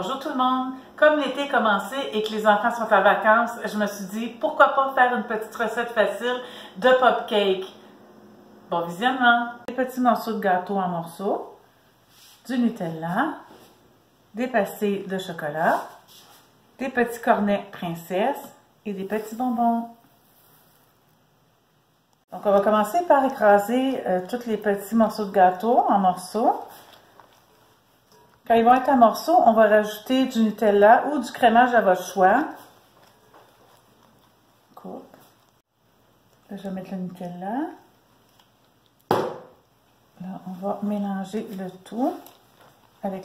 Bonjour tout le monde! Comme l'été est commencé et que les enfants sont en vacances, je me suis dit pourquoi pas faire une petite recette facile de pop cake. Bon visionnement! Des petits morceaux de gâteau en morceaux, du Nutella, des pastilles de chocolat, des petits cornets princesse et des petits bonbons. Donc on va commencer par écraser tous les petits morceaux de gâteau en morceaux. Quand ils vont être en morceaux, on va rajouter du Nutella ou du crémage à votre choix. Coupe. Là, je vais mettre le Nutella. Là, on va mélanger le tout avec.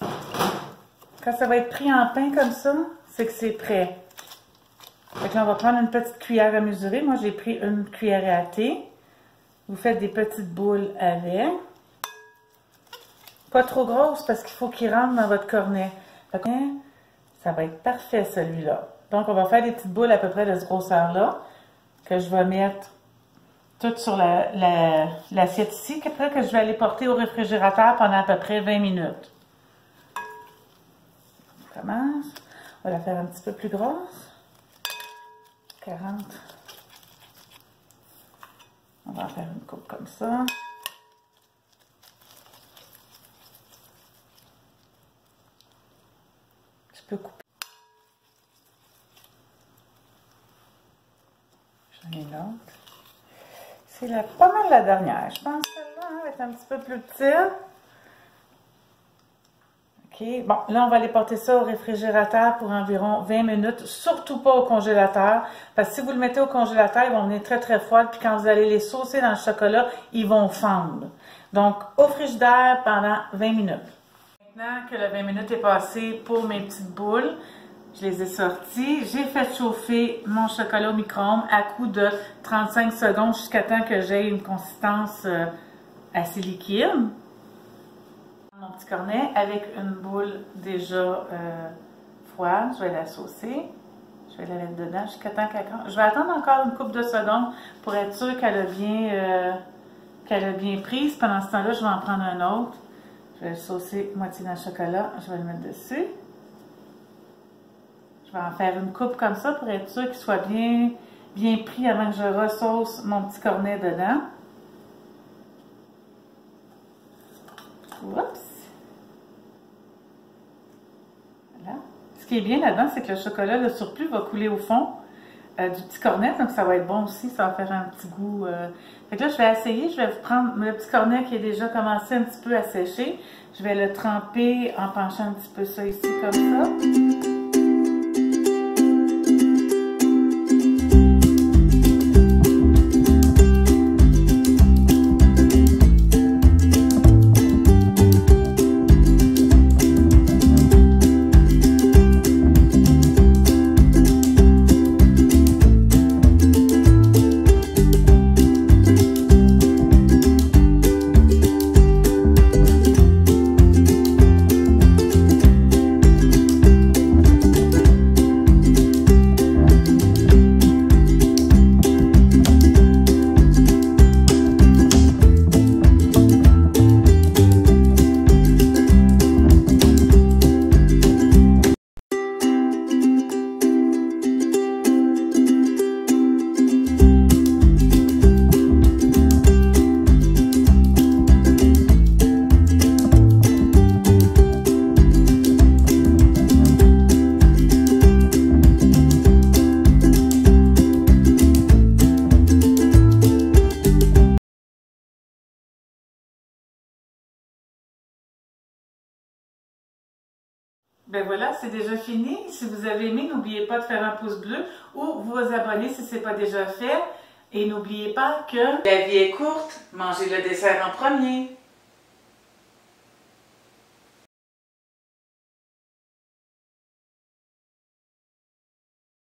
Quand ça va être pris en pain comme ça, c'est que c'est prêt. Fait que là, on va prendre une petite cuillère à mesurer. Moi, j'ai pris une cuillère à thé. Vous faites des petites boules avec. Pas trop grosse parce qu'il faut qu'il rentre dans votre cornet. Ça va être parfait celui-là. Donc on va faire des petites boules à peu près de ce grosseur-là que je vais mettre toutes sur l'assiette ici. Après que je vais aller porter au réfrigérateur pendant à peu près 20 minutes. On commence. On va la faire un petit peu plus grosse. 40. On va en faire une coupe comme ça. Je peux couper. J'en ai une autre. C'est pas mal la dernière. Je pense que celle-là va être un petit peu plus petite. OK. Bon, là, on va aller porter ça au réfrigérateur pour environ 20 minutes. Surtout pas au congélateur. Parce que si vous le mettez au congélateur, ils vont venir très, très froids. Puis quand vous allez les saucer dans le chocolat, ils vont fondre. Donc, au frigidaire pendant 20 minutes. Maintenant que la 20 minutes est passée pour mes petites boules, je les ai sorties. J'ai fait chauffer mon chocolat au micro-ondes à coup de 35 secondes jusqu'à temps que j'ai une consistance assez liquide. Mon petit cornet avec une boule déjà froide, je vais la saucer. Je vais la mettre dedans jusqu'à temps qu'elle crame. Je vais attendre encore une couple de secondes pour être sûre qu'elle a bien prise. Pendant ce temps-là, je vais en prendre un autre. Je vais le saucer moitié dans le chocolat. Je vais le mettre dessus. Je vais en faire une coupe comme ça pour être sûr qu'il soit bien pris avant que je ressauce mon petit cornet dedans. Oups! Voilà. Ce qui est bien là-dedans, c'est que le chocolat, le surplus, va couler au fond du petit cornet. Donc ça va être bon aussi. Ça va faire un petit goût. Fait que là, je vais essayer. Je vais vous prendre le petit cornet qui est déjà commencé un petit peu à sécher. Je vais le tremper en penchant un petit peu ça ici comme ça. Ben voilà, c'est déjà fini. Si vous avez aimé, n'oubliez pas de faire un pouce bleu ou vous abonner si ce n'est pas déjà fait. Et n'oubliez pas que la vie est courte, mangez le dessert en premier.